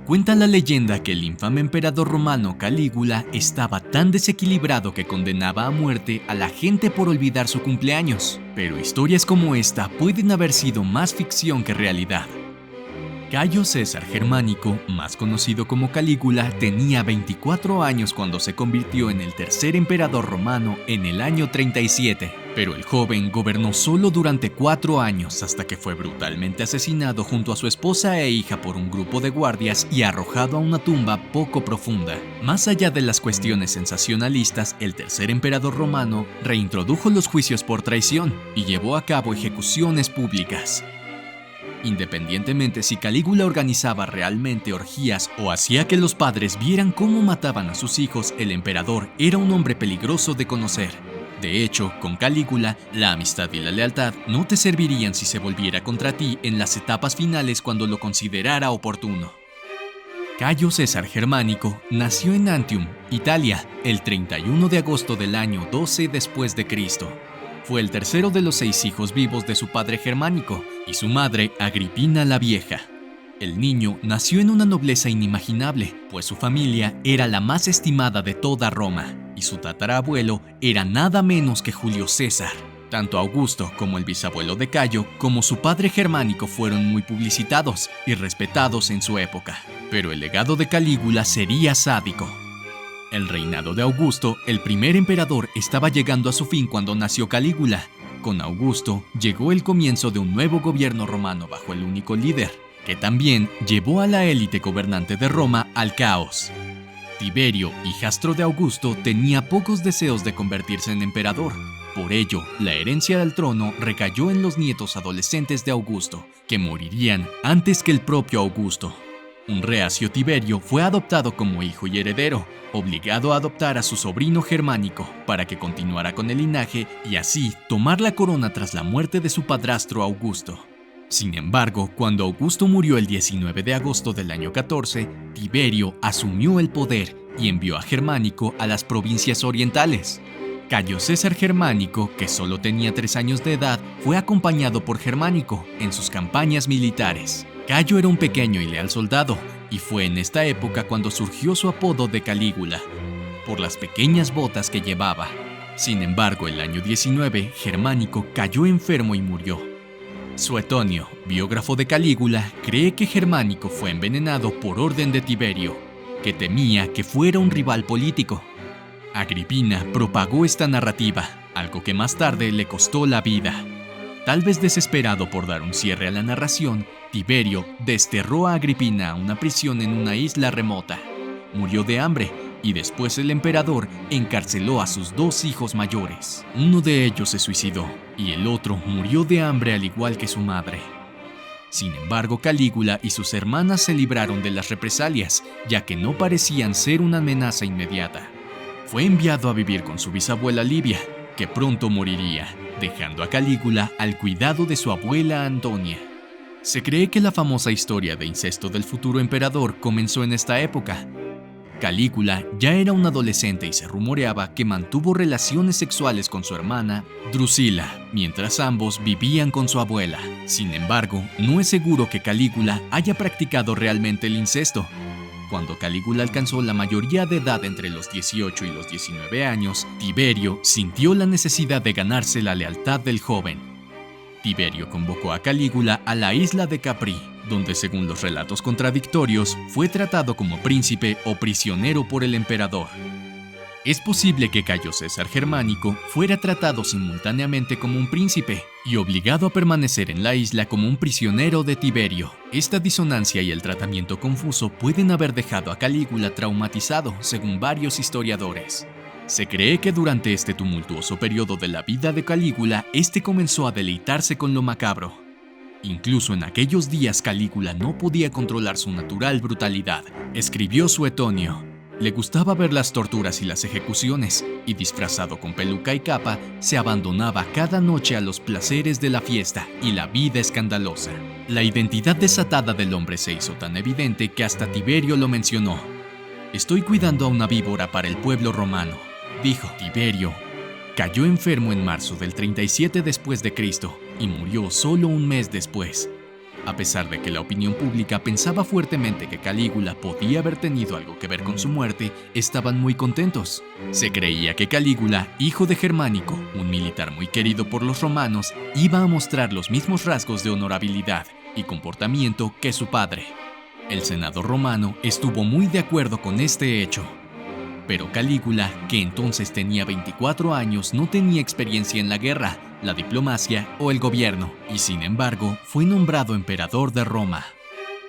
Cuenta la leyenda que el infame emperador romano Calígula estaba tan desequilibrado que condenaba a muerte a la gente por olvidar su cumpleaños. Pero historias como esta pueden haber sido más ficción que realidad. Cayo César Germánico, más conocido como Calígula, tenía 24 años cuando se convirtió en el tercer emperador romano en el año 37, pero el joven gobernó solo durante 4 años hasta que fue brutalmente asesinado junto a su esposa e hija por un grupo de guardias y arrojado a una tumba poco profunda. Más allá de las cuestiones sensacionalistas, el tercer emperador romano reintrodujo los juicios por traición y llevó a cabo ejecuciones públicas. Independientemente si Calígula organizaba realmente orgías o hacía que los padres vieran cómo mataban a sus hijos, el emperador era un hombre peligroso de conocer. De hecho, con Calígula, la amistad y la lealtad no te servirían si se volviera contra ti en las etapas finales cuando lo considerara oportuno. Cayo César Germánico nació en Antium, Italia, el 31 de agosto del año 12 después de Cristo. Fue el tercero de los 6 hijos vivos de su padre Germánico y su madre Agripina la Vieja. El niño nació en una nobleza inimaginable, pues su familia era la más estimada de toda Roma, y su tatarabuelo era nada menos que Julio César. Tanto Augusto como el bisabuelo de Cayo, como su padre Germánico, fueron muy publicitados y respetados en su época. Pero el legado de Calígula sería sádico. El reinado de Augusto, el primer emperador, estaba llegando a su fin cuando nació Calígula. Con Augusto llegó el comienzo de un nuevo gobierno romano bajo el único líder, que también llevó a la élite gobernante de Roma al caos. Tiberio, hijastro de Augusto, tenía pocos deseos de convertirse en emperador. Por ello, la herencia del trono recayó en los nietos adolescentes de Augusto, que morirían antes que el propio Augusto. Un reacio Tiberio fue adoptado como hijo y heredero, obligado a adoptar a su sobrino Germánico para que continuara con el linaje y así tomar la corona tras la muerte de su padrastro Augusto. Sin embargo, cuando Augusto murió el 19 de agosto del año 14, Tiberio asumió el poder y envió a Germánico a las provincias orientales. Cayo César Germánico, que solo tenía 3 años de edad, fue acompañado por Germánico en sus campañas militares. Cayo era un pequeño y leal soldado, y fue en esta época cuando surgió su apodo de Calígula, por las pequeñas botas que llevaba. Sin embargo, el año 19, Germánico cayó enfermo y murió. Suetonio, biógrafo de Calígula, cree que Germánico fue envenenado por orden de Tiberio, que temía que fuera un rival político. Agripina propagó esta narrativa, algo que más tarde le costó la vida. Tal vez desesperado por dar un cierre a la narración, Tiberio desterró a Agripina a una prisión en una isla remota. Murió de hambre y después el emperador encarceló a sus 2 hijos mayores. Uno de ellos se suicidó y el otro murió de hambre al igual que su madre. Sin embargo, Calígula y sus hermanas se libraron de las represalias, ya que no parecían ser una amenaza inmediata. Fue enviado a vivir con su bisabuela Livia, que pronto moriría, dejando a Calígula al cuidado de su abuela Antonia. Se cree que la famosa historia de incesto del futuro emperador comenzó en esta época. Calígula ya era un adolescente y se rumoreaba que mantuvo relaciones sexuales con su hermana Drusila, mientras ambos vivían con su abuela. Sin embargo, no es seguro que Calígula haya practicado realmente el incesto. Cuando Calígula alcanzó la mayoría de edad entre los 18 y los 19 años, Tiberio sintió la necesidad de ganarse la lealtad del joven. Tiberio convocó a Calígula a la isla de Capri, donde según los relatos contradictorios, fue tratado como príncipe o prisionero por el emperador. Es posible que Cayo César Germánico fuera tratado simultáneamente como un príncipe y obligado a permanecer en la isla como un prisionero de Tiberio. Esta disonancia y el tratamiento confuso pueden haber dejado a Calígula traumatizado, según varios historiadores. Se cree que durante este tumultuoso periodo de la vida de Calígula, este comenzó a deleitarse con lo macabro. Incluso en aquellos días Calígula no podía controlar su natural brutalidad, escribió Suetonio. Le gustaba ver las torturas y las ejecuciones, y disfrazado con peluca y capa, se abandonaba cada noche a los placeres de la fiesta y la vida escandalosa. La identidad desatada del hombre se hizo tan evidente que hasta Tiberio lo mencionó. «Estoy cuidando a una víbora para el pueblo romano», dijo. Tiberio cayó enfermo en marzo del 37 después de Cristo y murió solo un mes después. A pesar de que la opinión pública pensaba fuertemente que Calígula podía haber tenido algo que ver con su muerte, estaban muy contentos. Se creía que Calígula, hijo de Germánico, un militar muy querido por los romanos, iba a mostrar los mismos rasgos de honorabilidad y comportamiento que su padre. El Senado romano estuvo muy de acuerdo con este hecho. Pero Calígula, que entonces tenía 24 años, no tenía experiencia en la guerra, la diplomacia o el gobierno, y sin embargo fue nombrado emperador de Roma.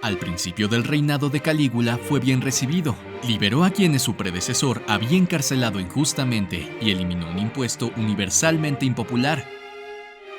Al principio del reinado de Calígula fue bien recibido. Liberó a quienes su predecesor había encarcelado injustamente y eliminó un impuesto universalmente impopular.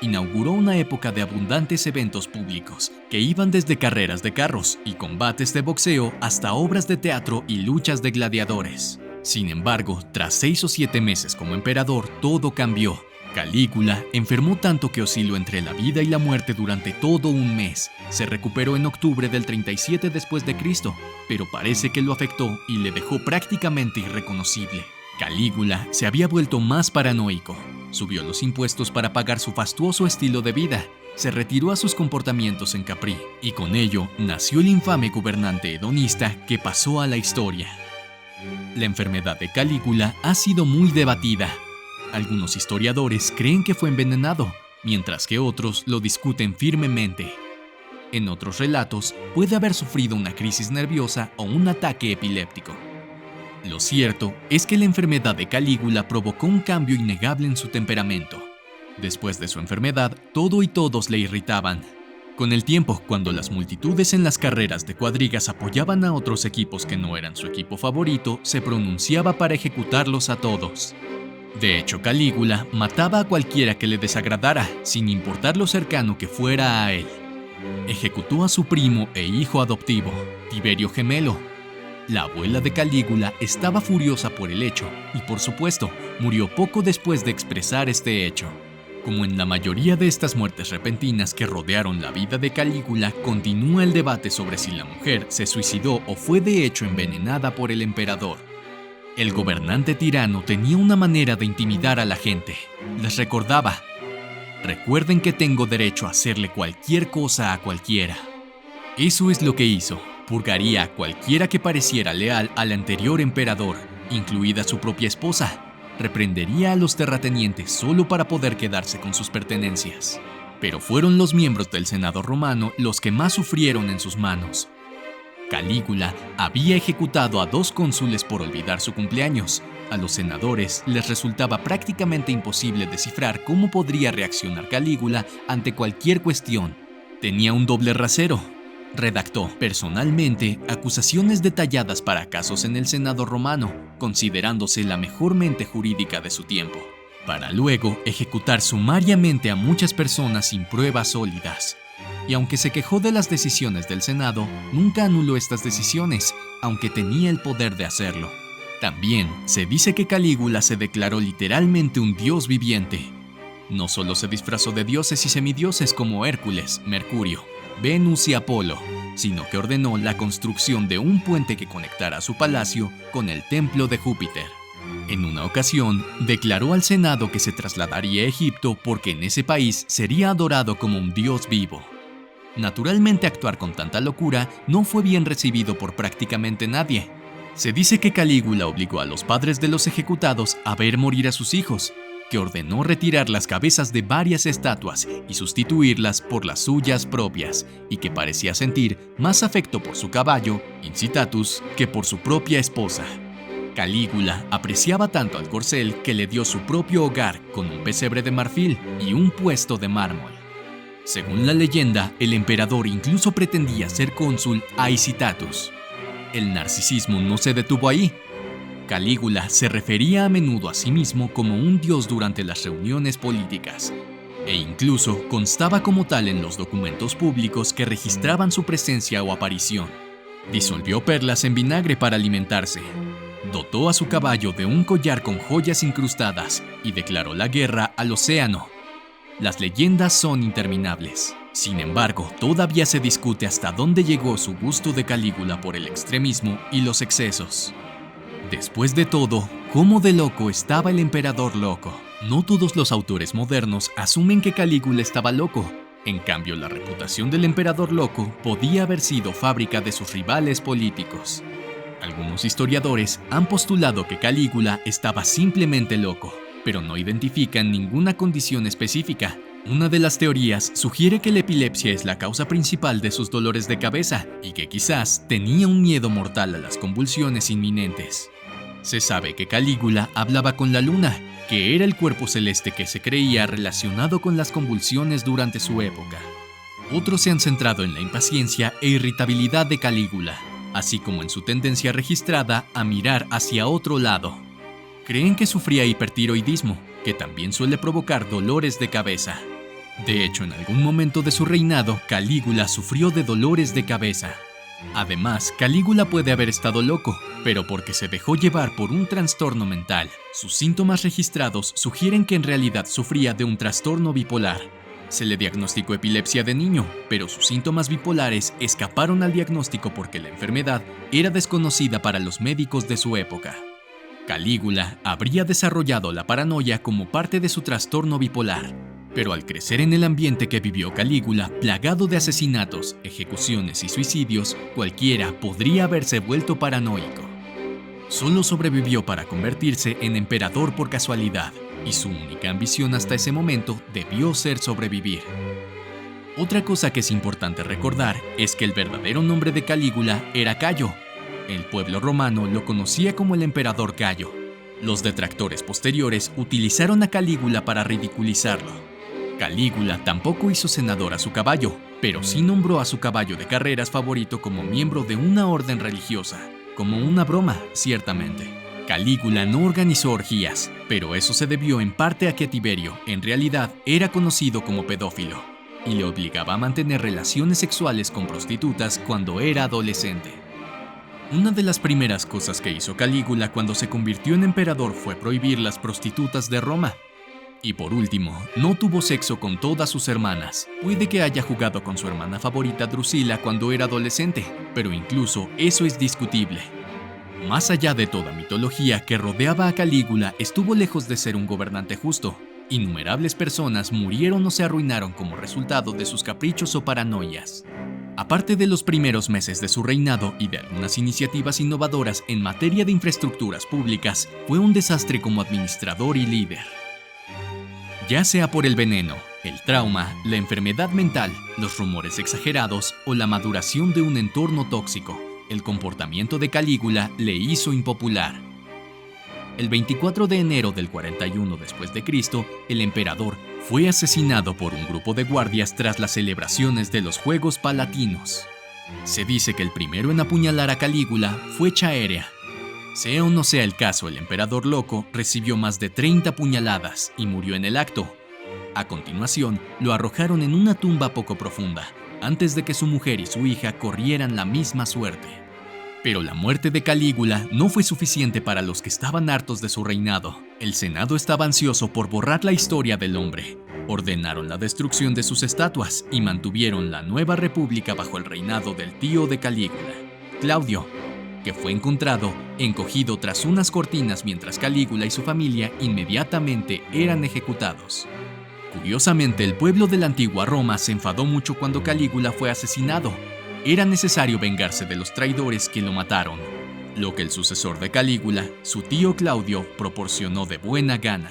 Inauguró una época de abundantes eventos públicos, que iban desde carreras de carros y combates de boxeo hasta obras de teatro y luchas de gladiadores. Sin embargo, tras 6 o 7 meses como emperador, todo cambió. Calígula enfermó tanto que osciló entre la vida y la muerte durante todo un mes. Se recuperó en octubre del 37 después de Cristo, pero parece que lo afectó y le dejó prácticamente irreconocible. Calígula se había vuelto más paranoico. Subió los impuestos para pagar su fastuoso estilo de vida. Se retiró a sus comportamientos en Capri, y con ello nació el infame gobernante hedonista que pasó a la historia. La enfermedad de Calígula ha sido muy debatida. Algunos historiadores creen que fue envenenado, mientras que otros lo discuten firmemente. En otros relatos, puede haber sufrido una crisis nerviosa o un ataque epiléptico. Lo cierto es que la enfermedad de Calígula provocó un cambio innegable en su temperamento. Después de su enfermedad, todo y todos le irritaban. Con el tiempo, cuando las multitudes en las carreras de cuadrigas apoyaban a otros equipos que no eran su equipo favorito, se pronunciaba para ejecutarlos a todos. De hecho, Calígula mataba a cualquiera que le desagradara, sin importar lo cercano que fuera a él. Ejecutó a su primo e hijo adoptivo, Tiberio Gemelo. La abuela de Calígula estaba furiosa por el hecho y, por supuesto, murió poco después de expresar este hecho. Como en la mayoría de estas muertes repentinas que rodearon la vida de Calígula, continúa el debate sobre si la mujer se suicidó o fue de hecho envenenada por el emperador. El gobernante tirano tenía una manera de intimidar a la gente. Les recordaba: recuerden que tengo derecho a hacerle cualquier cosa a cualquiera. Eso es lo que hizo. Purgaría a cualquiera que pareciera leal al anterior emperador, incluida su propia esposa. Reprendería a los terratenientes solo para poder quedarse con sus pertenencias. Pero fueron los miembros del Senado romano los que más sufrieron en sus manos. Calígula había ejecutado a 2 cónsules por olvidar su cumpleaños. A los senadores les resultaba prácticamente imposible descifrar cómo podría reaccionar Calígula ante cualquier cuestión. Tenía un doble rasero. Redactó personalmente acusaciones detalladas para casos en el Senado romano, considerándose la mejor mente jurídica de su tiempo, para luego ejecutar sumariamente a muchas personas sin pruebas sólidas. Y aunque se quejó de las decisiones del Senado, nunca anuló estas decisiones, aunque tenía el poder de hacerlo. También se dice que Calígula se declaró literalmente un dios viviente. No solo se disfrazó de dioses y semidioses como Hércules, Mercurio, Venus y Apolo, sino que ordenó la construcción de un puente que conectara su palacio con el templo de Júpiter. En una ocasión, declaró al Senado que se trasladaría a Egipto porque en ese país sería adorado como un dios vivo. Naturalmente, actuar con tanta locura no fue bien recibido por prácticamente nadie. Se dice que Calígula obligó a los padres de los ejecutados a ver morir a sus hijos, que ordenó retirar las cabezas de varias estatuas y sustituirlas por las suyas propias, y que parecía sentir más afecto por su caballo, Incitatus, que por su propia esposa. Calígula apreciaba tanto al corcel que le dio su propio hogar con un pesebre de marfil y un puesto de mármol. Según la leyenda, el emperador incluso pretendía ser cónsul a Incitatus. El narcisismo no se detuvo ahí. Calígula se refería a menudo a sí mismo como un dios durante las reuniones políticas, e incluso constaba como tal en los documentos públicos que registraban su presencia o aparición. Disolvió perlas en vinagre para alimentarse, dotó a su caballo de un collar con joyas incrustadas y declaró la guerra al océano. Las leyendas son interminables. Sin embargo, todavía se discute hasta dónde llegó su gusto de Calígula por el extremismo y los excesos. Después de todo, ¿cómo de loco estaba el emperador loco? No todos los autores modernos asumen que Calígula estaba loco. En cambio, la reputación del emperador loco podía haber sido fábrica de sus rivales políticos. Algunos historiadores han postulado que Calígula estaba simplemente loco, pero no identifican ninguna condición específica. Una de las teorías sugiere que la epilepsia es la causa principal de sus dolores de cabeza y que quizás tenía un miedo mortal a las convulsiones inminentes. Se sabe que Calígula hablaba con la luna, que era el cuerpo celeste que se creía relacionado con las convulsiones durante su época. Otros se han centrado en la impaciencia e irritabilidad de Calígula, así como en su tendencia registrada a mirar hacia otro lado. Creen que sufría hipertiroidismo, que también suele provocar dolores de cabeza. De hecho, en algún momento de su reinado, Calígula sufrió de dolores de cabeza. Además, Calígula puede haber estado loco, pero porque se dejó llevar por un trastorno mental. Sus síntomas registrados sugieren que en realidad sufría de un trastorno bipolar. Se le diagnosticó epilepsia de niño, pero sus síntomas bipolares escaparon al diagnóstico porque la enfermedad era desconocida para los médicos de su época. Calígula habría desarrollado la paranoia como parte de su trastorno bipolar, pero al crecer en el ambiente que vivió Calígula, plagado de asesinatos, ejecuciones y suicidios, cualquiera podría haberse vuelto paranoico. Solo sobrevivió para convertirse en emperador por casualidad, y su única ambición hasta ese momento debió ser sobrevivir. Otra cosa que es importante recordar es que el verdadero nombre de Calígula era Cayo. El pueblo romano lo conocía como el emperador Cayo. Los detractores posteriores utilizaron a Calígula para ridiculizarlo. Calígula tampoco hizo senador a su caballo, pero sí nombró a su caballo de carreras favorito como miembro de una orden religiosa, como una broma, ciertamente. Calígula no organizó orgías, pero eso se debió en parte a que Tiberio, en realidad, era conocido como pedófilo, y le obligaba a mantener relaciones sexuales con prostitutas cuando era adolescente. Una de las primeras cosas que hizo Calígula cuando se convirtió en emperador fue prohibir las prostitutas de Roma. Y por último, no tuvo sexo con todas sus hermanas. Puede que haya jugado con su hermana favorita Drusila cuando era adolescente, pero incluso eso es discutible. Más allá de toda mitología que rodeaba a Calígula, estuvo lejos de ser un gobernante justo. Innumerables personas murieron o se arruinaron como resultado de sus caprichos o paranoias. Aparte de los primeros meses de su reinado y de algunas iniciativas innovadoras en materia de infraestructuras públicas, fue un desastre como administrador y líder. Ya sea por el veneno, el trauma, la enfermedad mental, los rumores exagerados o la maduración de un entorno tóxico, el comportamiento de Calígula le hizo impopular. El 24 de enero del 41 después de Cristo, el emperador fue asesinado por un grupo de guardias tras las celebraciones de los Juegos Palatinos. Se dice que el primero en apuñalar a Calígula fue Chaerea. Sea o no sea el caso, el emperador loco recibió más de 30 puñaladas y murió en el acto. A continuación, lo arrojaron en una tumba poco profunda, antes de que su mujer y su hija corrieran la misma suerte. Pero la muerte de Calígula no fue suficiente para los que estaban hartos de su reinado. El Senado estaba ansioso por borrar la historia del hombre. Ordenaron la destrucción de sus estatuas y mantuvieron la nueva república bajo el reinado del tío de Calígula, Claudio, que fue encontrado encogido tras unas cortinas mientras Calígula y su familia inmediatamente eran ejecutados. Curiosamente, el pueblo de la antigua Roma se enfadó mucho cuando Calígula fue asesinado. Era necesario vengarse de los traidores que lo mataron, lo que el sucesor de Calígula, su tío Claudio, proporcionó de buena gana.